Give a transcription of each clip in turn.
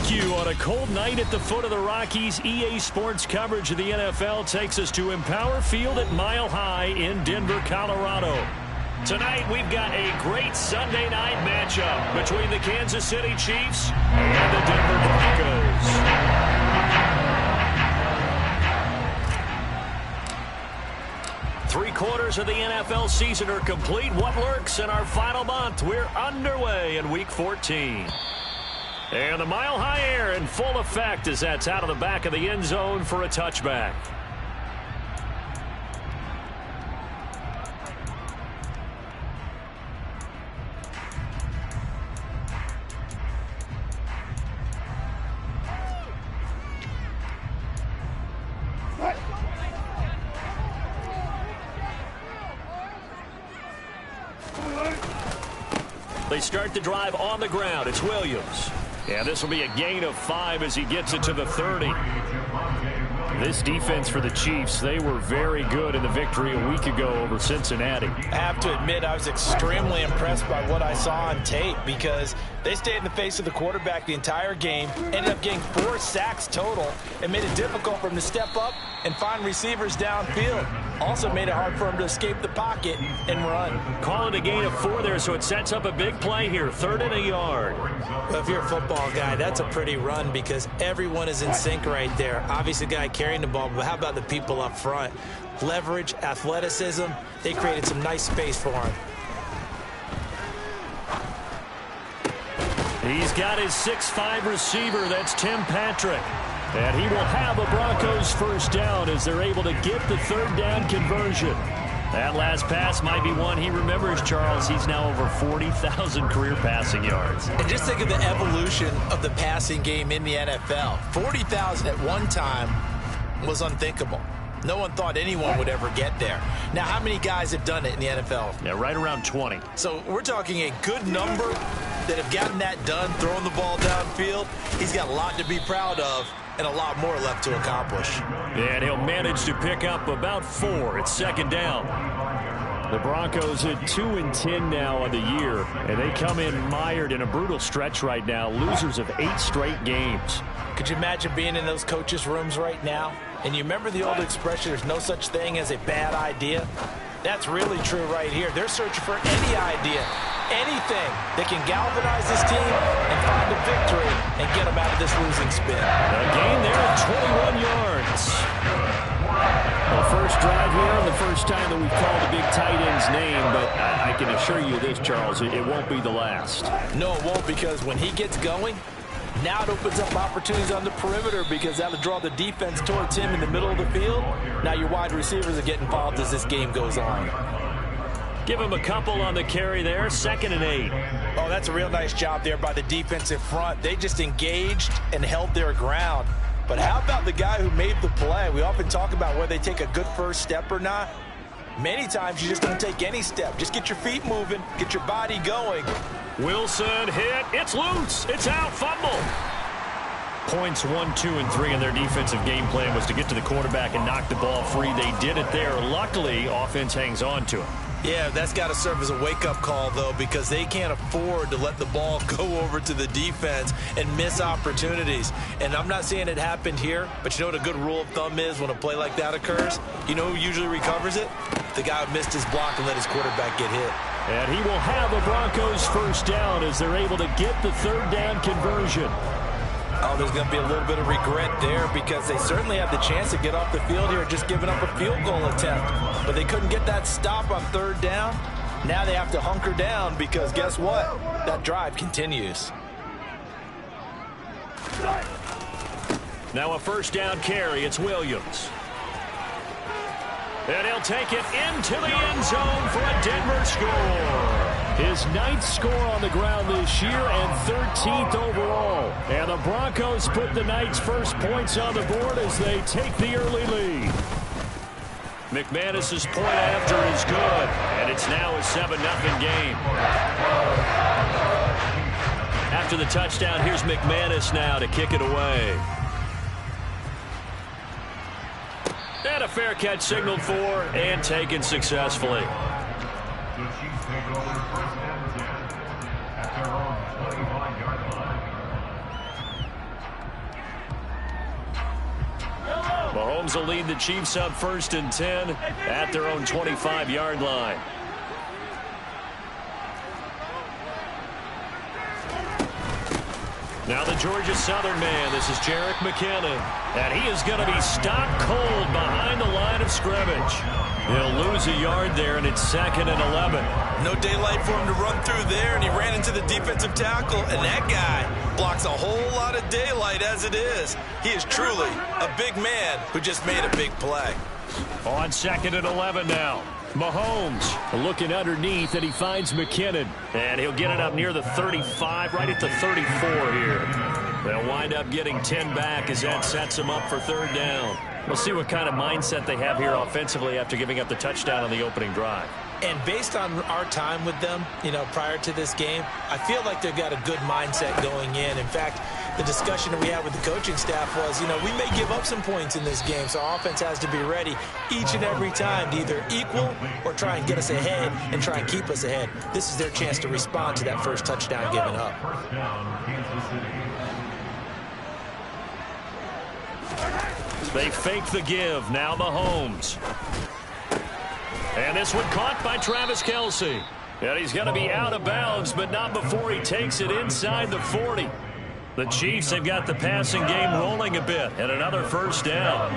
Thank you. On a cold night at the foot of the Rockies, EA Sports coverage of the NFL takes us to Empower Field at Mile High in Denver, Colorado. Tonight, we've got a great Sunday night matchup between the Kansas City Chiefs and the Denver Broncos. Three-quarters of the NFL season are complete. What lurks in our final month? We're underway in Week 14. And the Mile High air in full effect as that's out of the back of the end zone for a touchback. They start the drive on the ground. It's Williams. And this will be a gain of 5 as he gets it to the 30. This defense for the Chiefs, they were very good in the victory a week ago over Cincinnati. I have to admit, I was extremely impressed by what I saw on tape because they stayed in the face of the quarterback the entire game, ended up getting 4 sacks total, and made it difficult for him to step up and find receivers downfield. Also made it hard for him to escape the pocket and run. Call it a gain of 4 there, so it sets up a big play here. 3rd and a yard. Well, if you're a football guy, that's a pretty run because everyone is in sync right there. Obviously, the guy carrying the ball, but how about the people up front? Leverage, athleticism, they created some nice space for him. He's got his 6'5" receiver. That's Tim Patrick. And he will have a Broncos first down as they're able to get the 3rd down conversion. That last pass might be one he remembers, Charles. He's now over 40,000 career passing yards. And just think of the evolution of the passing game in the NFL. 40,000 at one time was unthinkable. No one thought anyone would ever get there. Now, how many guys have done it in the NFL? Yeah, right around 20. So we're talking a good number that have gotten that done, throwing the ball downfield. He's got a lot to be proud of and a lot more left to accomplish. And he'll manage to pick up about 4. It's 2nd down. The Broncos at 2-10 now on the year, and they come in mired in a brutal stretch right now, losers of 8 straight games. Could you imagine being in those coaches' rooms right now? And you remember the old expression, there's no such thing as a bad idea? That's really true right here. They're searching for any idea, anything that can galvanize this team and find a victory and get them out of this losing spin. A gain there of 21 yards. The first drive here, and the first time that we've called a big tight end's name, but I can assure you this, Charles, it won't be the last. No, it won't, because when he gets going, now it opens up opportunities on the perimeter because that'll draw the defense towards him in the middle of the field. Now your wide receivers are getting involved as this game goes on. Give him a couple on the carry there, 2nd and 8. Oh, that's a real nice job there by the defensive front. They just engaged and held their ground. But how about the guy who made the play? We often talk about whether they take a good first step or not. Many times you just don't take any step. Just get your feet moving, get your body going. Wilson hit. It's loose. It's out. Fumble. Points 1, 2, and 3 in their defensive game plan was to get to the quarterback and knock the ball free. They did it there. Luckily, offense hangs on to it. Yeah, that's got to serve as a wake-up call, though, because they can't afford to let the ball go over to the defense and miss opportunities. And I'm not saying it happened here, but you know what a good rule of thumb is when a play like that occurs? You know who usually recovers it? The guy who missed his block and let his quarterback get hit. And he will have a Broncos first down as they're able to get the 3rd down conversion. Oh, there's going to be a little bit of regret there because they certainly had the chance to get off the field here just giving up a field goal attempt. But they couldn't get that stop on 3rd down. Now they have to hunker down because guess what? That drive continues. Now a first down carry. It's Williams. And he'll take it into the end zone for a Denver score. His 9th score on the ground this year and 13th overall. And the Broncos put the Knights' first points on the board as they take the early lead. McManus's point after is good, and it's now a 7-0 game. After the touchdown, here's McManus now to kick it away. And a fair catch signaled for and taken successfully. Mahomes will lead the Chiefs up 1st and 10 at their own 25-yard line. Now the Georgia Southern man, this is Jerick McKinnon. And he is going to be stopped cold behind the line of scrimmage. He'll lose a yard there, and it's 2nd and 11. No daylight for him to run through there, and he ran into the defensive tackle, and that guy blocks a whole lot of daylight as it is. He is truly a big man who just made a big play. On 2nd and 11 now. Mahomes looking underneath, and he finds McKinnon. And he'll get it up near the 35, right at the 34 here. They'll wind up getting 10 back as that sets them up for 3rd down. We'll see what kind of mindset they have here offensively after giving up the touchdown on the opening drive. And based on our time with them, prior to this game, I feel like they've got a good mindset going in. In fact, the discussion that we had with the coaching staff was, we may give up some points in this game, so our offense has to be ready each and every time to either equal or try and get us ahead and try and keep us ahead. This is their chance to respond to that first touchdown given up. They fake the give. Now Mahomes. And this one caught by Travis Kelce. And he's going to be out of bounds, but not before he takes it inside the 40. The Chiefs have got the passing game rolling a bit, and another 1st down.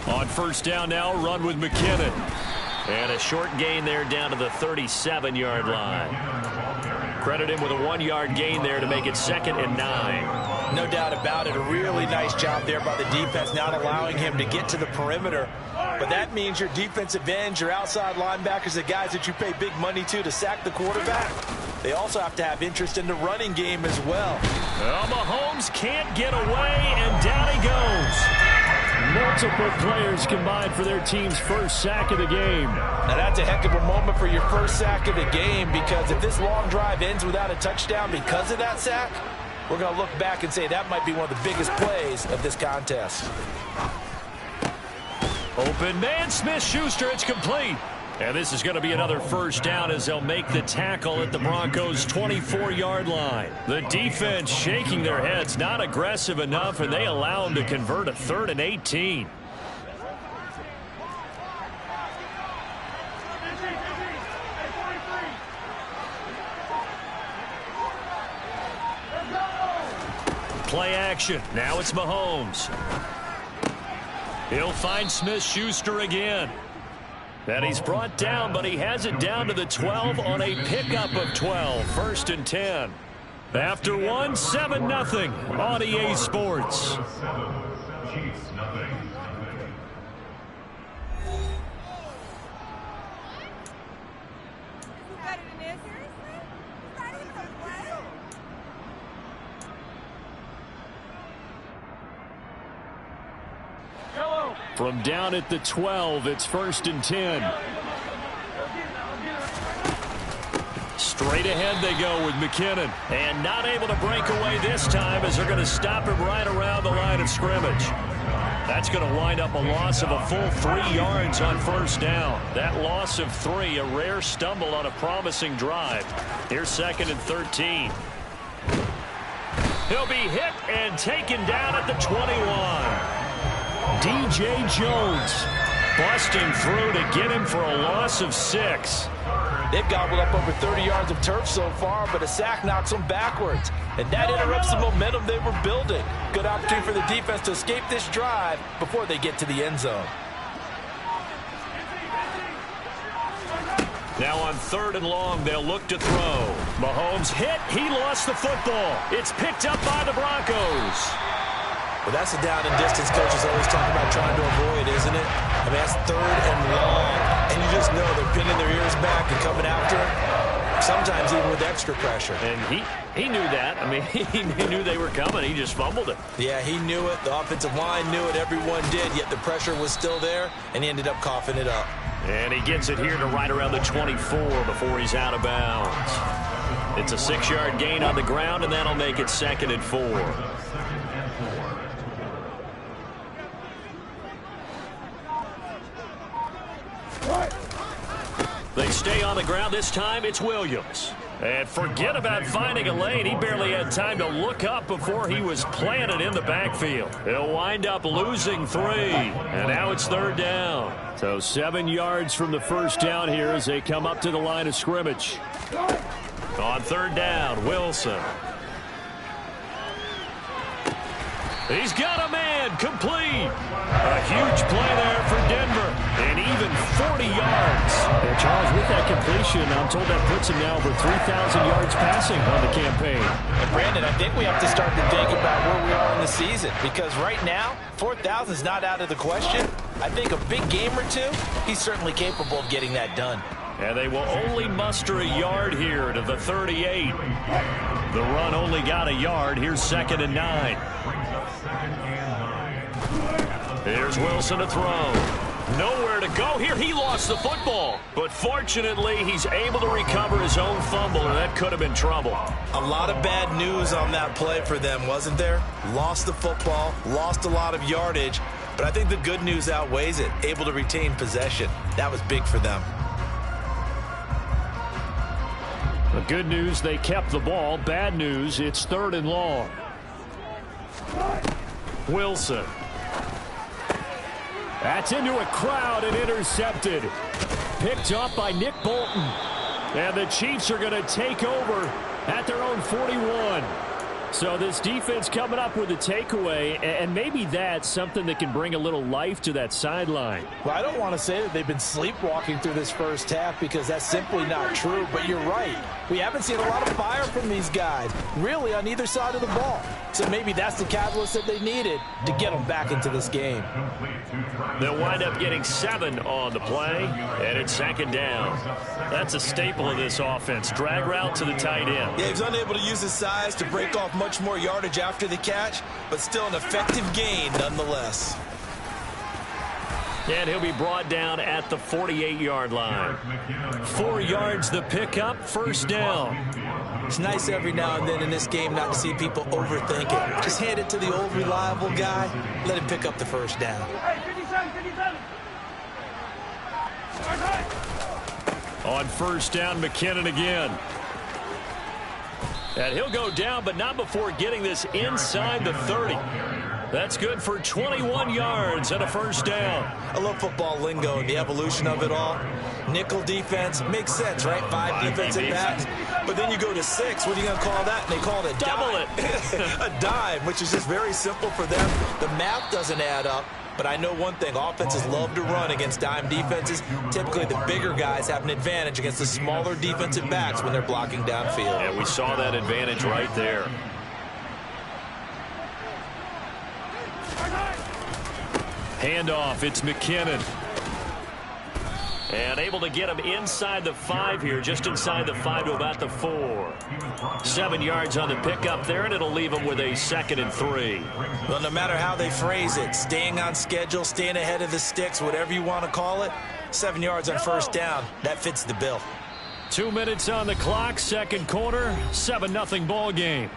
On 1st down now, run with McKinnon. And a short gain there down to the 37-yard line. Credit him with a 1-yard gain there to make it 2nd and 9. No doubt about it. A really nice job there by the defense, not allowing him to get to the perimeter. But that means your defensive ends, your outside linebackers, the guys that you pay big money to sack the quarterback, they also have to have interest in the running game as well. Well, Mahomes can't get away, and down he goes. Multiple players combined for their team's first sack of the game. Now that's a heck of a moment for your first sack of the game, because if this long drive ends without a touchdown because of that sack, we're going to look back and say that might be one of the biggest plays of this contest. Open man, Smith-Schuster, it's complete. And this is going to be another 1st down as they'll make the tackle at the Broncos' 24-yard line. The defense shaking their heads, not aggressive enough, and they allow them to convert a 3rd and 18. Play action. Now it's Mahomes. He'll find Smith-Schuster again. And he's brought down, but he has it down to the 12 on a pickup of 12. 1st and 10. After 1, 7-0 on EA Sports. From down at the 12, it's 1st and 10. Straight ahead they go with McKinnon. And not able to break away this time as they're going to stop him right around the line of scrimmage. That's going to wind up a loss of a full 3 yards on 1st down. That loss of 3, a rare stumble on a promising drive. Here's 2nd and 13. He'll be hit and taken down at the 21. DJ Jones busting through to get him for a loss of 6. They've gobbled up over 30 yards of turf so far, but a sack knocks them backwards. And that interrupts the momentum they were building. Good opportunity for the defense to escape this drive before they get to the end zone. Now on 3rd and long, they'll look to throw. Mahomes hit. He lost the football. It's picked up by the Broncos. Well, that's a down and distance coaches always talk about trying to avoid, isn't it? I mean, that's 3rd and long, and you just know they're pinning their ears back and coming after him, sometimes even with extra pressure. And he knew that. I mean, he knew they were coming. He just fumbled it. Yeah, he knew it. The offensive line knew it. Everyone did, yet the pressure was still there, and he ended up coughing it up. And he gets it here to right around the 24 before he's out of bounds. It's a 6-yard gain on the ground, and that'll make it 2nd and 4. They stay on the ground. This time it's Williams. And forget about finding a lane. He barely had time to look up before he was planted in the backfield. He'll wind up losing 3. And now it's 3rd down. So 7 yards from the first down here as they come up to the line of scrimmage. On 3rd down, Wilson. He's got a man, complete. A huge play there for Denver, and even 40 yards. And Charles, with that completion, I'm told that puts him now over 3,000 yards passing on the campaign. And Brandon, I think we have to start to think about where we are in the season, because right now, 4,000 is not out of the question. I think a big game or two, he's certainly capable of getting that done. And they will only muster a yard here to the 38. The run only got a yard. Here's 2nd and 9. Here's Wilson to throw. Nowhere to go here. He lost the football. But fortunately, he's able to recover his own fumble, or that could have been trouble. A lot of bad news on that play for them, wasn't there? Lost the football, lost a lot of yardage. But I think the good news outweighs it. Able to retain possession. That was big for them. The good news, they kept the ball. Bad news, it's 3rd and long. Wilson. That's into a crowd and intercepted. Picked up by Nick Bolton. And the Chiefs are going to take over at their own 41. So this defense coming up with a takeaway, and maybe that's something that can bring a little life to that sideline. Well, I don't want to say that they've been sleepwalking through this first half, because that's simply not true, but you're right. We haven't seen a lot of fire from these guys, really, on either side of the ball. So maybe that's the catalyst that they needed to get them back into this game. They'll wind up getting 7 on the play, and it's 2nd down. That's a staple of this offense. Drag route to the tight end. Yeah, he was unable to use his size to break off much more yardage after the catch, but still an effective gain nonetheless. And he'll be brought down at the 48-yard line. 4 yards the pickup, 1st down. It's nice every now and then in this game not to see people overthink it. Just hand it to the old reliable guy, let him pick up the 1st down. On 1st down, McKinnon again. And he'll go down, but not before getting this inside the 30. That's good for 21 yards and a 1st down. I love football lingo and the evolution of it all. Nickel defense makes sense, right? 5 defensive backs. But then you go to 6. What are you going to call that? And they call it a double dime. A dime, which is just very simple for them. The math doesn't add up. But I know one thing, offenses love to run against dime defenses. Typically, the bigger guys have an advantage against the smaller defensive backs when they're blocking downfield. And we saw that advantage right there. Handoff, it's McKinnon. And able to get him inside the 5 here, just inside the 5 to about the 4. 7 yards on the pickup there, and it'll leave him with a 2nd and 3. Well, no matter how they phrase it, staying on schedule, staying ahead of the sticks, whatever you want to call it, 7 yards on 1st down, that fits the bill. 2 minutes on the clock, 2nd quarter, 7-0 ball game.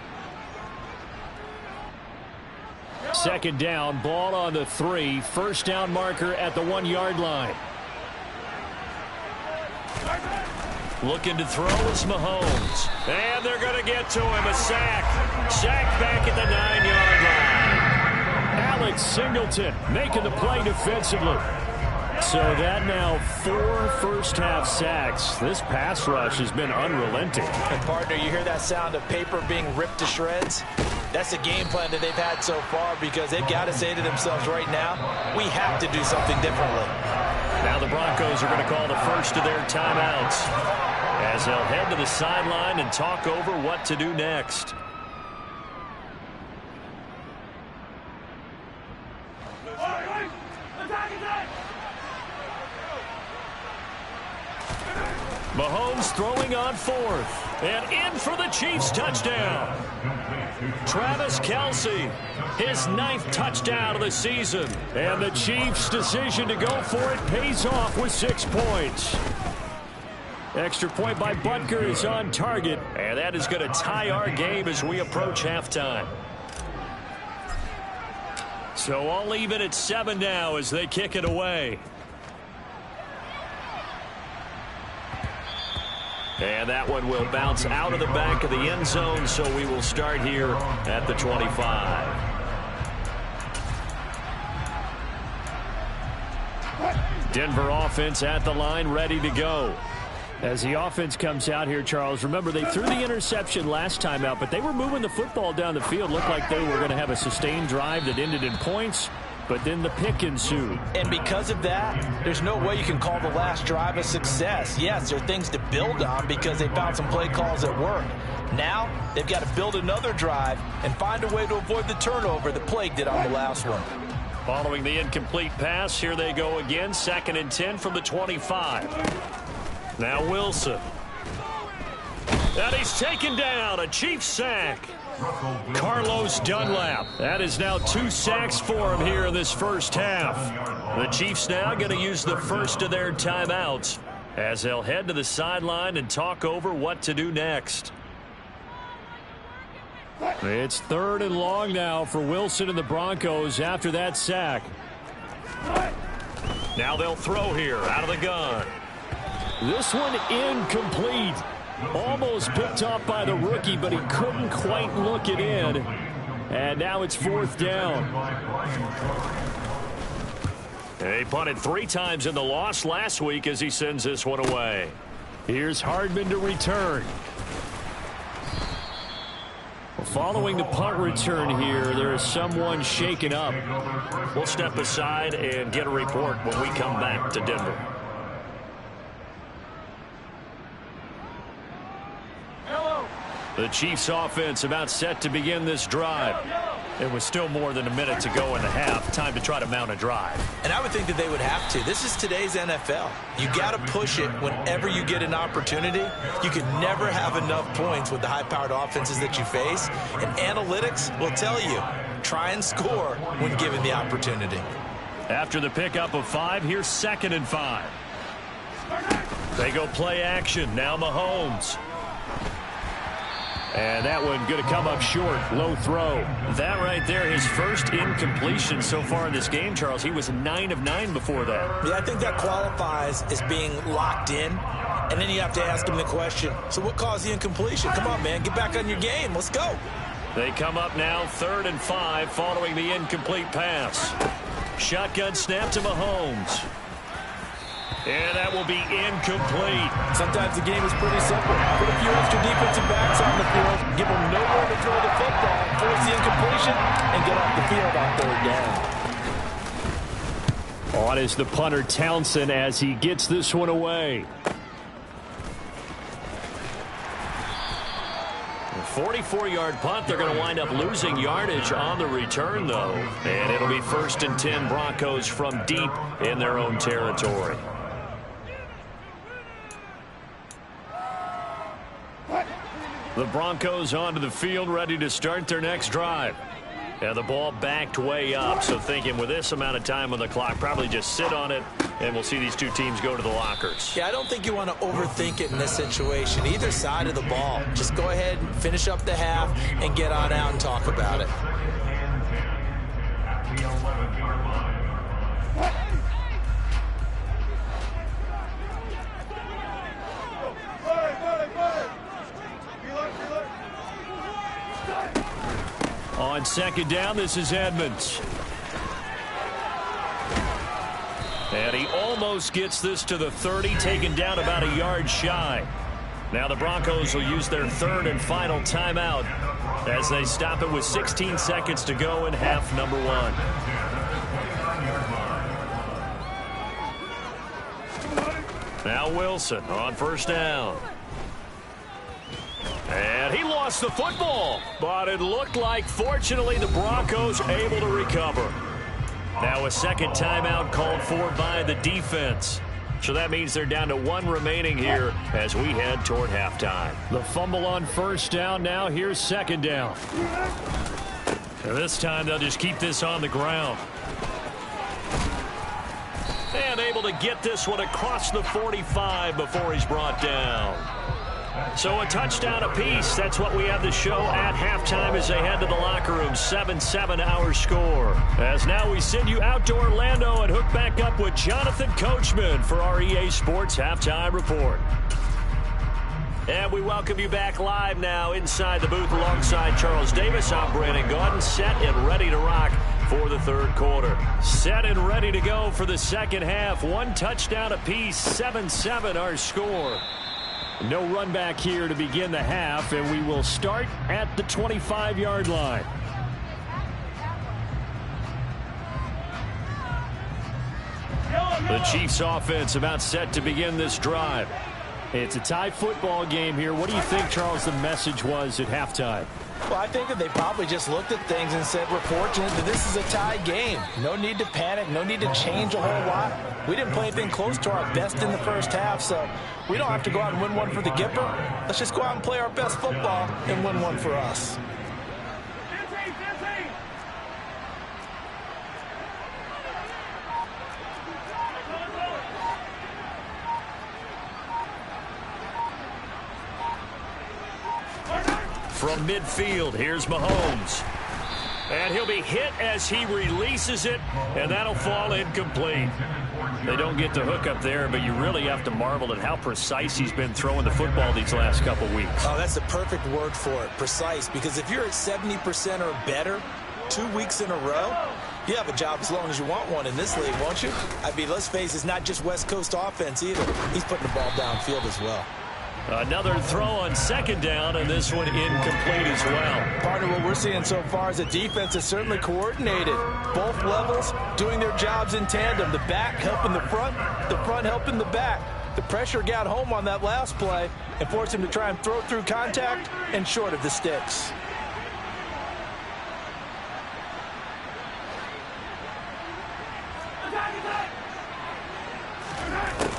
2nd down, ball on the 3, 1st down marker at the 1-yard line. Looking to throw is Mahomes. And they're going to get to him. A sack. Sack back at the 9-yard line. Alex Singleton making the play defensively. So that now 4 first-half sacks. This pass rush has been unrelenting. And, partner, you hear that sound of paper being ripped to shreds? That's the game plan that they've had so far, because they've got to say to themselves right now, we have to do something differently. Now the Broncos are going to call the first of their timeouts as they'll head to the sideline and talk over what to do next. Mahomes throwing on 4th. And in for the Chiefs touchdown. Travis Kelce, his 9th touchdown of the season. And the Chiefs' decision to go for it pays off with 6 points. Extra point by Butker is on target. And that is going to tie our game as we approach halftime. So all even at 7 now as they kick it away. And that one will bounce out of the back of the end zone, so we will start here at the 25. Denver offense at the line, ready to go. As the offense comes out here, Charles, remember they threw the interception last time out, but they were moving the football down the field. Looked like they were going to have a sustained drive that ended in points, but then the pick ensued. And because of that, there's no way you can call the last drive a success. Yes, there are things to build on because they found some play calls that work. Now, they've got to build another drive and find a way to avoid the turnover that plagued it on the last one. Following the incomplete pass, here they go again. 2nd and 10 from the 25. Now Wilson. And he's taken down. A Chiefs sack. Carlos Dunlap. That is now 2 sacks for him here in this first half. The Chiefs now going to use the first of their timeouts as they'll head to the sideline and talk over what to do next. It's 3rd and long now for Wilson and the Broncos after that sack. Now they'll throw here out of the gun. This one incomplete. Almost picked off by the rookie, but he couldn't quite look it in. And now it's 4th down. He punted 3 times in the loss last week as he sends this one away. Here's Hardman to return. Following the punt return here, there is someone shaken up. We'll step aside and get a report when we come back to Denver. The Chiefs offense about set to begin this drive. It was still more than a minute to go in the half. Time to try to mount a drive. And I would think that they would have to. This is today's NFL. You got to push it whenever you get an opportunity. You can never have enough points with the high-powered offenses that you face. And analytics will tell you, try and score when given the opportunity. After the pickup of 5, here's 2nd and 5. They go play action. Now Mahomes. And that one going to come up short. Low throw. That right there, his first incompletion so far in this game, Charles. He was 9 of 9 before that. Yeah, I think that qualifies as being locked in. And then you have to ask him the question, so what caused the incompletion? Come on, man, get back on your game. Let's go. They come up now 3rd and 5 following the incomplete pass. Shotgun snap to Mahomes. And that will be incomplete. Sometimes the game is pretty simple. Put a few extra defensive backs on the field, give them nowhere to throw the football, force the incompletion, and get off the field on 3rd down. On is the punter Townsend as he gets this one away. A 44-yard punt. They're going to wind up losing yardage on the return, though. And it'll be 1st and 10 Broncos from deep in their own territory. The Broncos onto the field, ready to start their next drive. And the ball backed way up, so thinking with this amount of time on the clock, probably just sit on it, and we'll see these two teams go to the lockers. Yeah, I don't think you want to overthink it in this situation. Either side of the ball. Just go ahead and finish up the half and get on out and talk about it. On 2nd down, this is Edmonds. And he almost gets this to the 30, taken down about a yard shy. Now the Broncos will use their 3rd and final timeout as they stop it with 16 seconds to go in half number 1. Now Wilson on 1st down. And he lost the football, but it looked like, fortunately, the Broncos able to recover. Now a 2nd timeout called for by the defense. So that means they're down to 1 remaining here as we head toward halftime. The fumble on 1st down. Now here's 2nd down. And this time they'll just keep this on the ground. And able to get this one across the 45 before he's brought down. So a touchdown apiece. That's what we have to show at halftime as they head to the locker room. 7-7 our score. As now we send you out to Orlando and hook back up with Jonathan Coachman for our EA Sports Halftime Report. And we welcome you back live now inside the booth alongside Charles Davis. I'm Brandon Gaudin, set and ready to rock for the third quarter. Set and ready to go for the second half. One touchdown apiece, 7-7 our score. No run back here to begin the half, and we will start at the 25-yard line. The Chiefs offense about set to begin this drive. It's a tie football game here. What do you think, Charles, the message was at halftime? Well, I think that they probably just looked at things and said, we're fortunate that this is a tie game. No need to panic. No need to change a whole lot. We didn't play anything close to our best in the first half, so we don't have to go out and win one for the Gipper. Let's just go out and play our best football and win one for us. From midfield, here's Mahomes. And he'll be hit as he releases it, and that'll fall incomplete. They don't get the hook up there, but you really have to marvel at how precise he's been throwing the football these last couple weeks. Oh, that's the perfect word for it, precise, because if you're at 70% or better 2 weeks in a row, you have a job as long as you want one in this league, won't you? I mean, let's face it, it's not just West Coast offense either. He's putting the ball downfield as well. Another throw on second down, and this one incomplete as well. Partner, what we're seeing so far is the defense is certainly coordinated. Both levels doing their jobs in tandem. The back helping the front helping the back. The pressure got home on that last play and forced him to try and throw through contact and short of the sticks.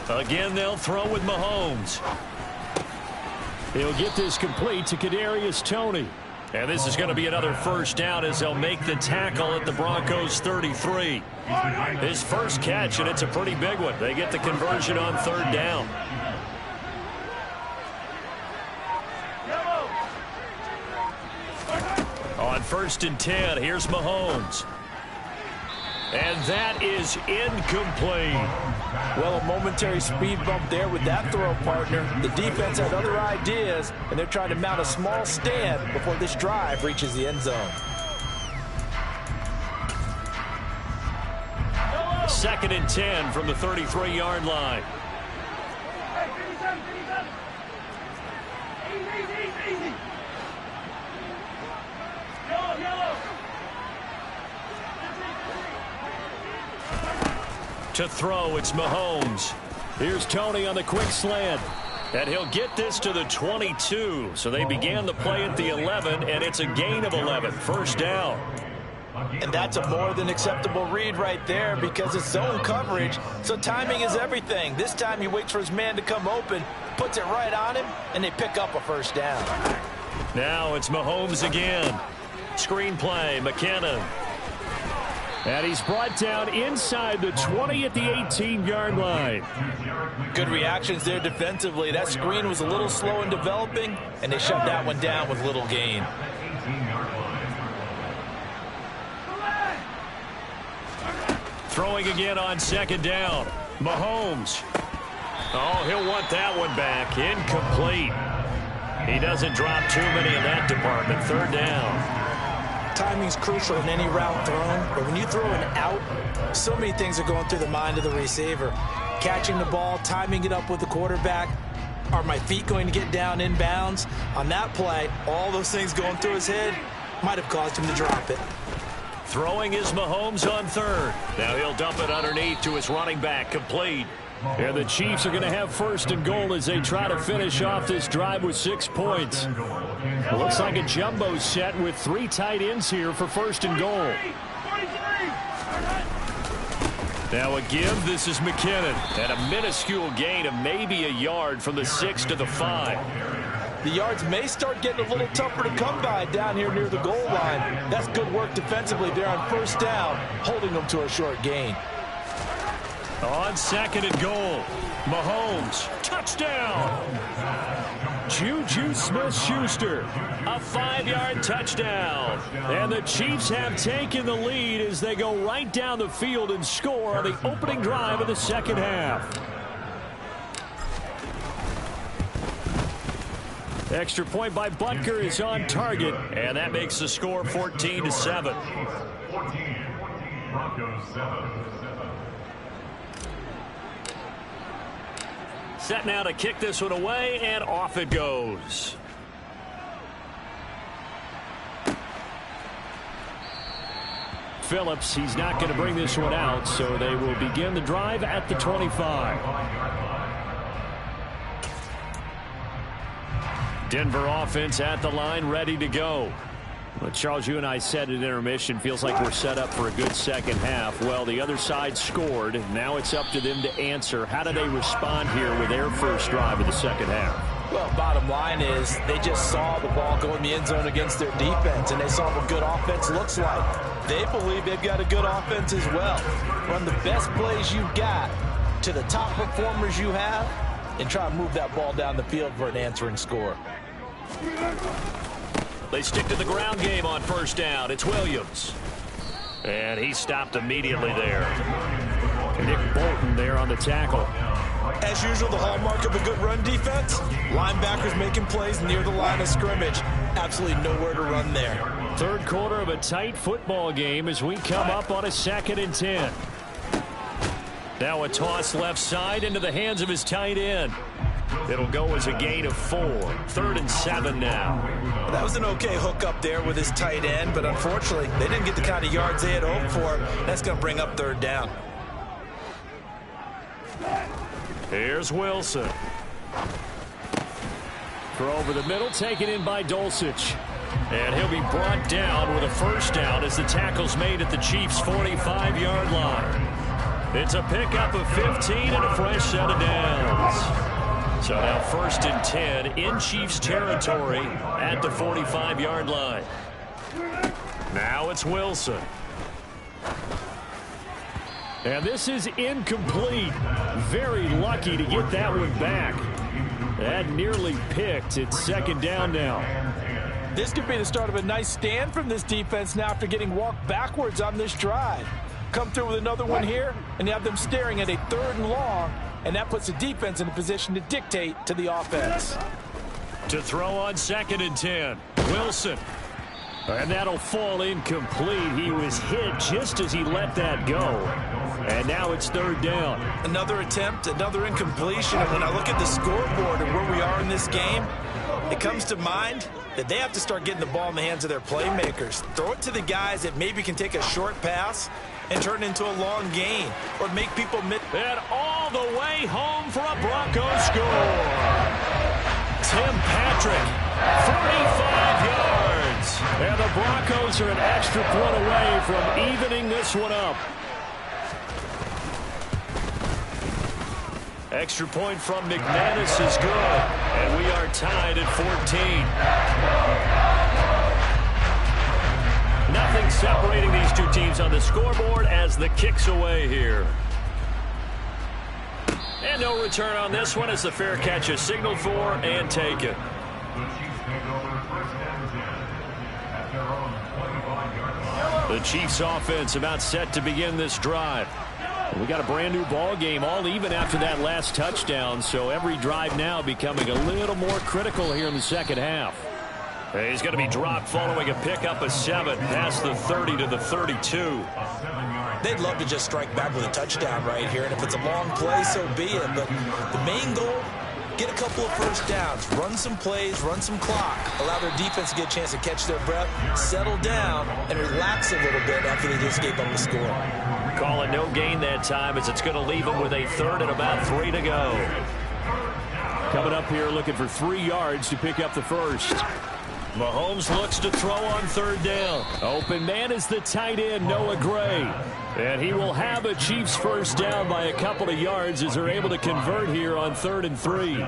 Again, they'll throw with Mahomes. He'll get this complete to Kadarius Toney. And this is going to be another first down as they'll make the tackle at the Broncos 33. His first catch, and it's a pretty big one. They get the conversion on third down. On 1st and 10, here's Mahomes. And that is incomplete. Well, a momentary speed bump there with that throw, partner. The defense had other ideas, and they're trying to mount a small stand before this drive reaches the end zone. 2nd and 10 from the 33-yard line. To throw, it's Mahomes. Here's Toney on the quick slant. And he'll get this to the 22. So they began the play at the 11, and it's a gain of 11. First down. And that's a more than acceptable read right there because it's zone coverage, so timing is everything. This time he waits for his man to come open, puts it right on him, and they pick up a first down. Now it's Mahomes again. Screen play, McKinnon. And he's brought down inside the 20 at the 18-yard line. Good reactions there defensively. That screen was a little slow in developing, and they shut that one down with little gain. Throwing again on second down. Mahomes. Oh, he'll want that one back. Incomplete. He doesn't drop too many in that department. Third down. Timing's crucial in any route thrown, but when you throw an out, so many things are going through the mind of the receiver. Catching the ball, timing it up with the quarterback. Are my feet going to get down in bounds? On that play, all those things going through his head might have caused him to drop it. Throwing is Mahomes on third. Now he'll dump it underneath to his running back, complete. And the Chiefs are going to have 1st and goal as they try to finish off this drive with 6 points. It looks like a jumbo set with 3 tight ends here for 1st and goal. Now a give, this is McKinnon. And a minuscule gain of maybe a yard from the 6 to the 5. The yards may start getting a little tougher to come by down here near the goal line. That's good work defensively there on 1st down, holding them to a short gain. On 2nd and goal, Mahomes, touchdown. Juju Smith-Schuster, a 5-yard touchdown. And the Chiefs have taken the lead as they go right down the field and score on the opening drive of the second half. Extra point by Butker is on target, and that makes the score 14-7. Set now to kick this one away, and off it goes. Phillips, he's not going to bring this one out, so they will begin the drive at the 25. Denver offense at the line, ready to go. Well, Charles, you and I said at intermission, feels like we're set up for a good second half. Well, the other side scored. Now it's up to them to answer. How do they respond here with their first drive of the second half? Well, bottom line is they just saw the ball go in the end zone against their defense, and they saw what good offense looks like. They believe they've got a good offense as well. Run the best plays you've got to the top performers you have, and try to move that ball down the field for an answering score. They stick to the ground game on first down. It's Williams. And he stopped immediately there. Nick Bolton there on the tackle. As usual, the hallmark of a good run defense, linebackers making plays near the line of scrimmage. Absolutely nowhere to run there. Third quarter of a tight football game as we come up on a 2nd and 10. Now a toss left side into the hands of his tight end. It'll go as a gain of 4. 3rd and 7 now. Well, that was an okay hook up there with his tight end, but unfortunately, they didn't get the kind of yards they had hoped for. That's going to bring up 3rd down. Here's Wilson. Throw over the middle, taken in by Dulcich. And he'll be brought down with a first down as the tackle's made at the Chiefs' 45-yard line. It's a pickup of 15 and a fresh set of downs. So now 1st and 10 in Chiefs territory at the 45-yard line. Now it's Wilson. And this is incomplete. Very lucky to get that one back. That nearly picked. It's 2nd down now. This could be the start of a nice stand from this defense now after getting walked backwards on this drive. Come through with another one here, and you have them staring at a 3rd and long, and that puts the defense in a position to dictate to the offense. To throw on 2nd and 10, Wilson. And that'll fall incomplete. He was hit just as he let that go. And now it's 3rd down. Another attempt, another incompletion. And when I look at the scoreboard and where we are in this game, it comes to mind that they have to start getting the ball in the hands of their playmakers. Throw it to the guys that maybe can take a short pass and turn it into a long gain or make people miss. And all the way home for a Broncos score. Tim Patrick, 45 yards. And the Broncos are an extra point away from evening this one up. Extra point from McManus is good. And we are tied at 14. Nothing separating these two teams on the scoreboard as the kick's away here. And no return on this one as the fair catch is signaled for and taken. The Chiefs offense about set to begin this drive. We got a brand new ball game, all even after that last touchdown, so every drive now becoming a little more critical here in the second half. He's going to be dropped following a pickup of 7 past the 30 to the 32. They'd love to just strike back with a touchdown right here, and if it's a long play, so be it. But the main goal, get a couple of first downs, run some plays, run some clock, allow their defense to get a chance to catch their breath, settle down, and relax a little bit after they just gave up the score. Call it no gain that time as it's going to leave them with a 3rd and about 3 to go. Coming up here looking for 3 yards to pick up the first. Mahomes looks to throw on 3rd down. Open man is the tight end, Noah Gray. And he will have a Chiefs first down by a couple of yards as they're able to convert here on 3rd and 3.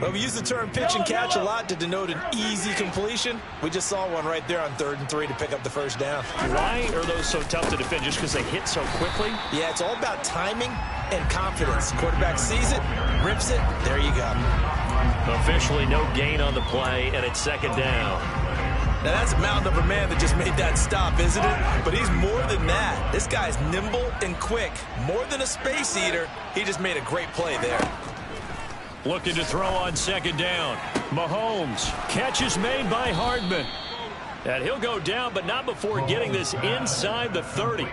Well, we use the term pitch and catch a lot to denote an easy completion. We just saw one right there on 3rd and 3 to pick up the first down. Why are those so tough to defend? Just because they hit so quickly? Yeah, it's all about timing and confidence. Quarterback sees it, rips it, there you go. Officially no gain on the play, and it's 2nd down. Now that's a mountain of a man that just made that stop, isn't it? But he's more than that. This guy's nimble and quick. More than a space eater, he just made a great play there. Looking to throw on second down. Mahomes. Catch is made by Hardman. And he'll go down, but not before getting this inside the 30.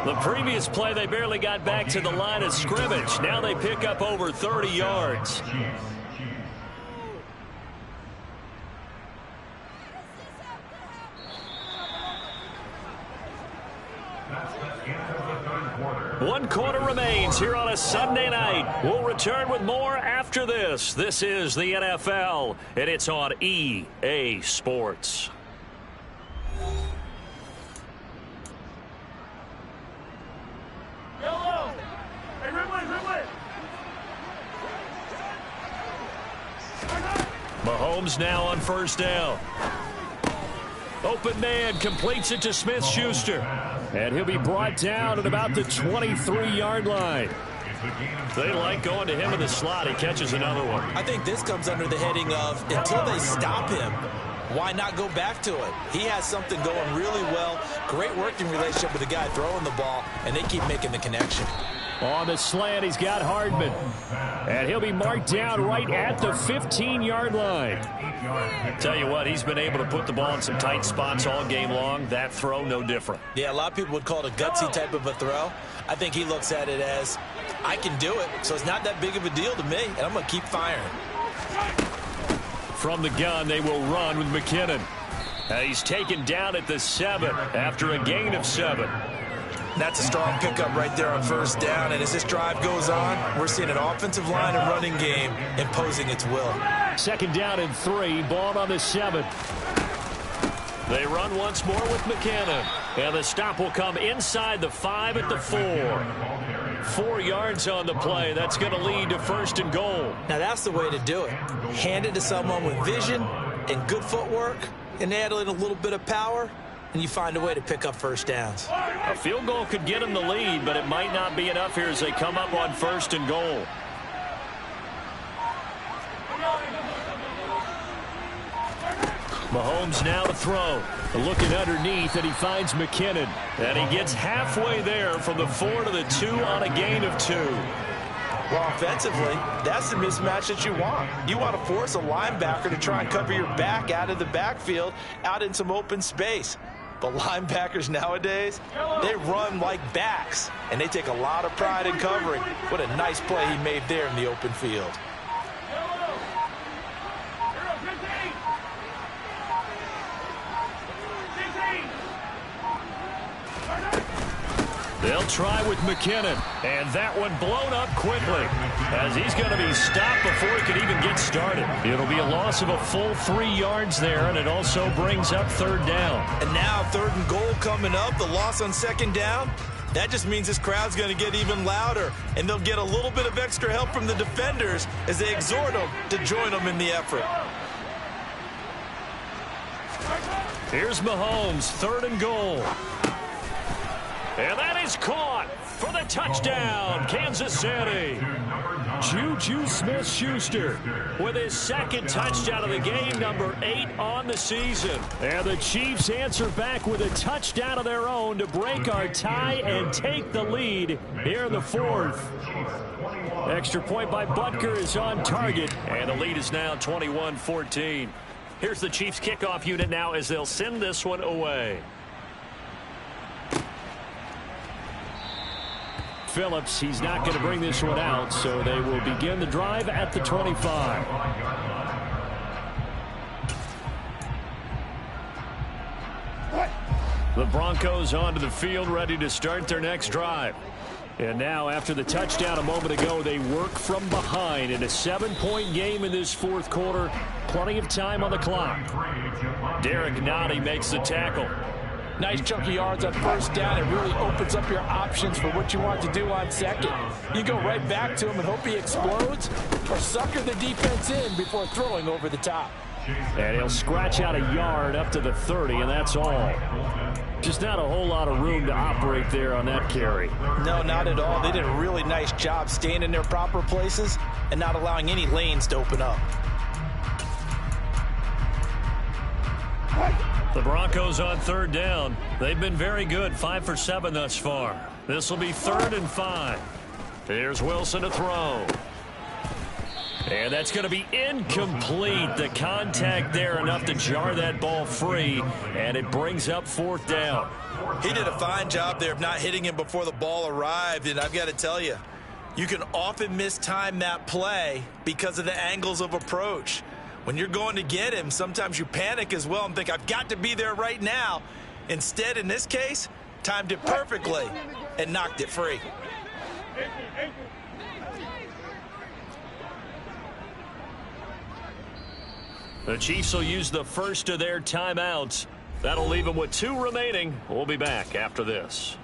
The previous play, they barely got back to the line of scrimmage. Now they pick up over 30 yards. One quarter remains here on a Sunday night. We'll return with more after this. This is the NFL, and it's on EA Sports. Mahomes now on first down. Open man completes it to Smith-Schuster. And he'll be brought down at about the 23-yard line. They like going to him in the slot. He catches another one. I think this comes under the heading of until they stop him, why not go back to it? He has something going really well. Great working relationship with the guy throwing the ball, and they keep making the connection. On the slant, he's got Hardman. And he'll be marked down right at the 15-yard line. Tell you what, he's been able to put the ball in some tight spots all game long. That throw, no different. Yeah, a lot of people would call it a gutsy type of a throw. I think he looks at it as, I can do it, so it's not that big of a deal to me, and I'm going to keep firing. From the gun, they will run with McKinnon. He's taken down at the 7 after a gain of 7. That's a strong pickup right there on first down, and as this drive goes on, we're seeing an offensive line and running game imposing its will. Second down and 3, ball on the 7. They run once more with McKinnon, and the stop will come inside the 5 at the 4. 4 yards on the play. That's going to lead to first and goal. Now that's the way to do it. Hand it to someone with vision and good footwork, and add in a little bit of power, and you find a way to pick up first downs. A field goal could get them the lead, but it might not be enough here as they come up on first and goal. Mahomes now to throw. Looking underneath, and he finds McKinnon. And he gets halfway there from the 4 to the 2 on a gain of 2. Well, offensively, that's the mismatch that you want. You want to force a linebacker to try and cover your back out of the backfield, out in some open space. But linebackers nowadays, they run like backs, and they take a lot of pride in covering. What a nice play he made there in the open field. They'll try with McKinnon, and that one blown up quickly as he's going to be stopped before he could even get started. It'll be a loss of a full 3 yards there, and it also brings up third down. And now third and goal coming up, the loss on second down. That just means this crowd's going to get even louder, and they'll get a little bit of extra help from the defenders as they exhort them to join them in the effort. Here's Mahomes, third and goal. And that is caught for the touchdown, Kansas City. Juju Smith-Schuster with his second touchdown of the game, number 8 on the season. And the Chiefs answer back with a touchdown of their own to break our tie and take the lead here in the 4th. Extra point by Butker is on target, and the lead is now 21-14. Here's the Chiefs kickoff unit now as they'll send this one away. Phillips, he's not going to bring this one out, so they will begin the drive at the 25. The Broncos onto the field, ready to start their next drive. And now, after the touchdown a moment ago, they work from behind in a 7-point game in this 4th quarter. Plenty of time on the clock. Derek Nottie makes the tackle. Nice chunk of yards on first down. It really opens up your options for what you want to do on second. You go right back to him and hope he explodes, or sucker the defense in before throwing over the top. And he'll scratch out a yard up to the 30, and that's all. Just not a whole lot of room to operate there on that carry. No, not at all. They did a really nice job staying in their proper places and not allowing any lanes to open up. The Broncos on third down. They've been very good, 5 for 7 thus far. This will be 3rd and 5. Here's Wilson to throw. And that's going to be incomplete. The contact there enough to jar that ball free, and it brings up 4th down. He did a fine job there of not hitting him before the ball arrived, and I've got to tell you, you can often mistime that play because of the angles of approach. When you're going to get him, sometimes you panic as well and think, I've got to be there right now. Instead, in this case, timed it perfectly and knocked it free. The Chiefs will use the first of their timeouts. That'll leave them with 2 remaining. We'll be back after this.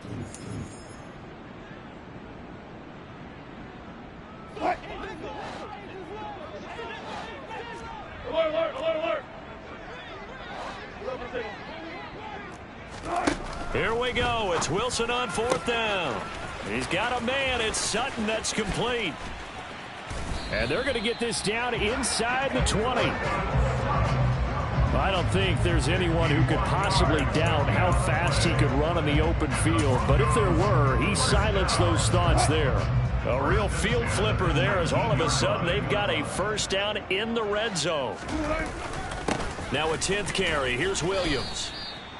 Here we go. It's Wilson on 4th down. He's got a man. It's Sutton. That's complete. And they're going to get this down inside the 20. I don't think there's anyone who could possibly doubt how fast he could run on the open field. But if there were, he silenced those thoughts there. A real field flipper there as all of a sudden they've got a 1st down in the red zone. Now a 10th carry. Here's Williams.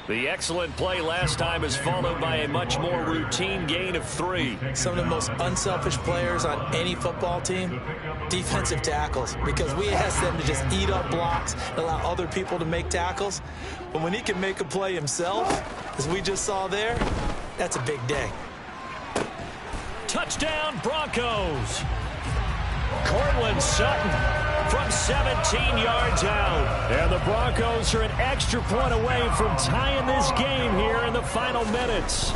The excellent play last time is followed by a much more routine gain of 3. Some of the most unselfish players on any football team, defensive tackles, because we ask them to just eat up blocks and allow other people to make tackles. But when he can make a play himself, as we just saw there, that's a big day. Touchdown, Broncos. Cortland Sutton from 17 yards out. And the Broncos are an extra point away from tying this game here in the final minutes.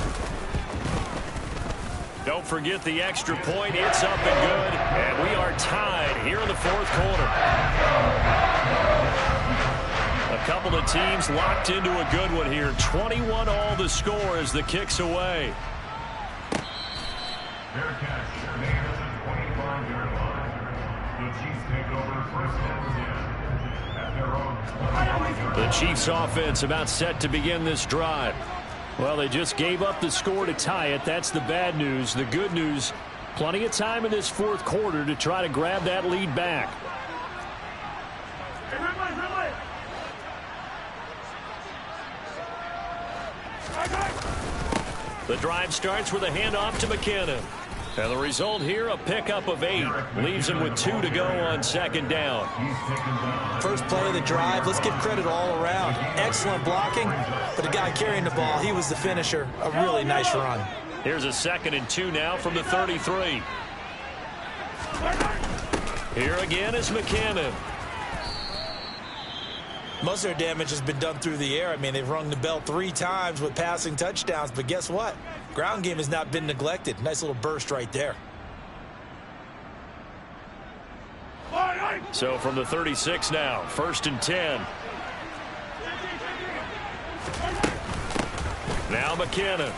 Don't forget the extra point. It's up and good. And we are tied here in the 4th quarter. A couple of teams locked into a good one here. 21 all the score as the kick's away. The Chiefs offense about set to begin this drive. Well, they just gave up the score to tie it. That's the bad news. The good news, plenty of time in this 4th quarter to try to grab that lead back. The drive starts with a handoff to McKinnon. And the result here, a pickup of 8. Leaves him with 2 to go on 2nd down. First play of the drive, let's give credit all around. Excellent blocking, but the guy carrying the ball, he was the finisher. A really nice run. Here's a 2nd and 2 now from the 33. Here again is McKinnon. Most of their damage has been done through the air. I mean, they've rung the bell 3 times with passing touchdowns, but guess what? Ground game has not been neglected. Nice little burst right there. So from the 36 now, 1st and 10. Now McKinnon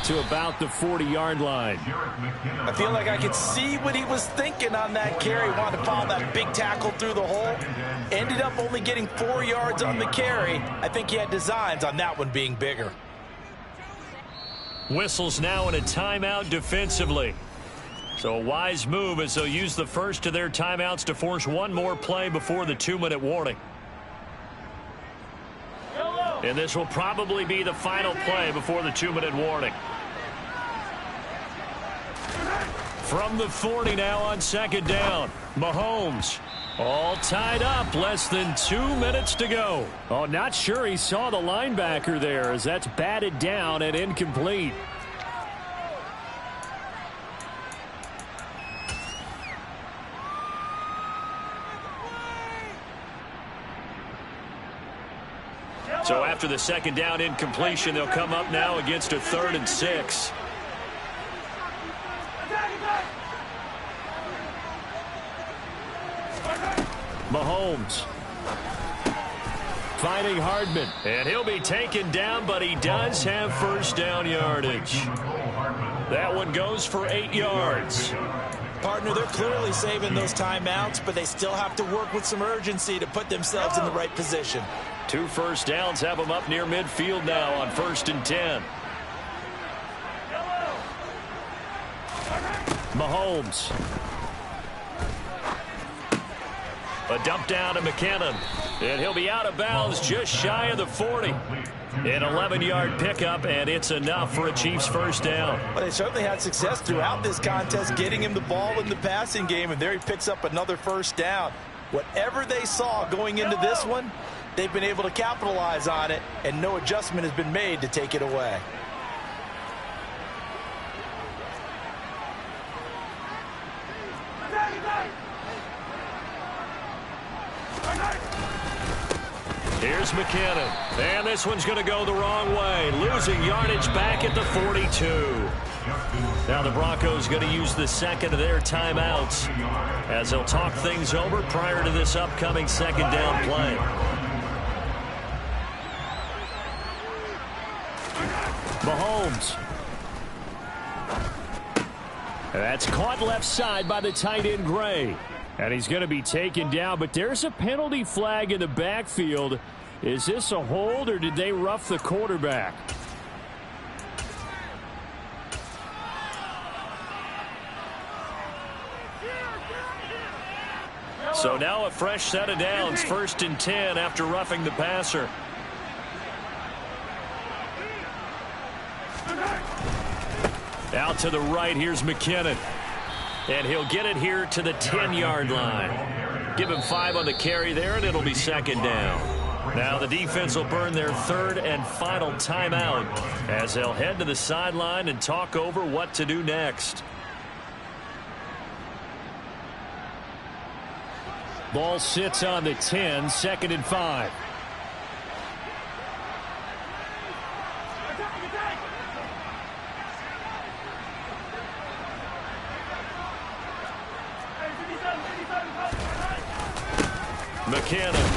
to about the 40-yard line. I feel like I could see what he was thinking on that carry. Wanted to follow that big tackle through the hole. Ended up only getting 4 yards on the carry. I think he had designs on that one being bigger. Whistles now in a timeout defensively. So a wise move as they'll use the first of their timeouts to force one more play before the 2-minute warning. And this will probably be the final play before the 2-minute warning. From the 40 now on 2nd down. Mahomes all tied up. Less than 2 minutes to go. Oh, not sure he saw the linebacker there as that's batted down and incomplete. So after the 2nd down incompletion, they'll come up now against a 3rd and 6. Mahomes finding Hardman, and he'll be taken down, but he does have 1st down yardage. That one goes for 8 yards. Partner, they're clearly saving those timeouts, but they still have to work with some urgency to put themselves in the right position. 2 first downs have them up near midfield now on 1st and 10. Mahomes A dump down to McKinnon. And he'll be out of bounds just shy of the 40. An 11-yard pickup, and it's enough for a Chiefs first down. Well, they certainly had success throughout this contest getting him the ball in the passing game, and there he picks up another first down. Whatever they saw going into this one, they've been able to capitalize on it, and no adjustment has been made to take it away. Here's McKinnon. And this one's going to go the wrong way. Losing yardage back at the 42. Now the Broncos going to use the second of their timeouts as they'll talk things over prior to this upcoming second down play. Mahomes. That's caught left side by the tight end Gray. And he's going to be taken down, but there's a penalty flag in the backfield. Is this a hold, or did they rough the quarterback? So now a fresh set of downs, 1st and 10 after roughing the passer. Out to the right, here's McKinnon. And he'll get it here to the 10-yard line. Give him 5 on the carry there, and it'll be second down. Now the defense will burn their 3rd and final timeout as they'll head to the sideline and talk over what to do next. Ball sits on the 10, 2nd and 5. McKinnon.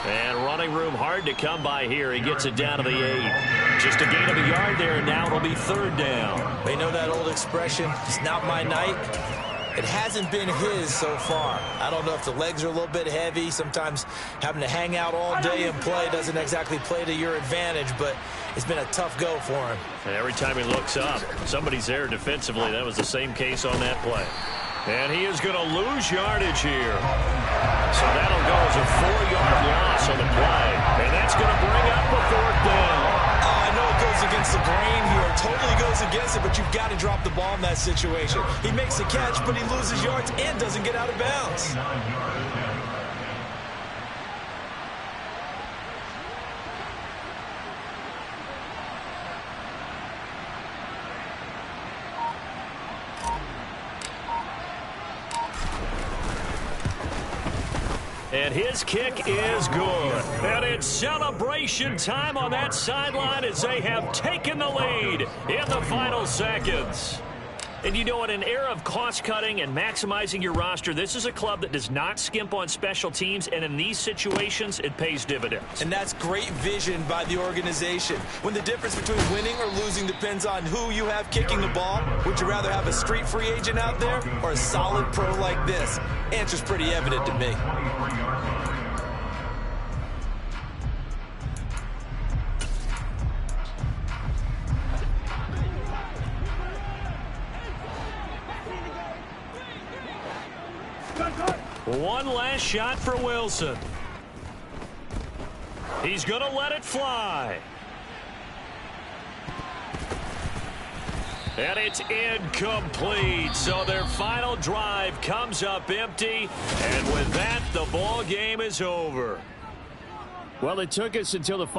And running room hard to come by here. He gets it down to the 8. Just a gain of a yard there, and now it'll be 3rd down. They know that old expression, it's not my night. It hasn't been his so far. I don't know if the legs are a little bit heavy. Sometimes having to hang out all day and play doesn't exactly play to your advantage, but it's been a tough go for him. And every time he looks up, somebody's there defensively. That was the same case on that play. And he is going to lose yardage here. So that'll go as a 4-yard loss on the play. And that's going to bring up a 4th down. I know it goes against the grain here. Totally goes against it, but you've got to drop the ball in that situation. He makes the catch, but he loses yards and doesn't get out of bounds. And his kick is good. And it's celebration time on that sideline as they have taken the lead in the final seconds. And you know, in an era of cost-cutting and maximizing your roster, this is a club that does not skimp on special teams, and in these situations, it pays dividends. And that's great vision by the organization. When the difference between winning or losing depends on who you have kicking the ball, would you rather have a street free agent out there or a solid pro like this? Answer's pretty evident to me. One last shot for Wilson. He's going to let it fly. And it's incomplete. So their final drive comes up empty. And with that, the ball game is over. Well, it took us until the final.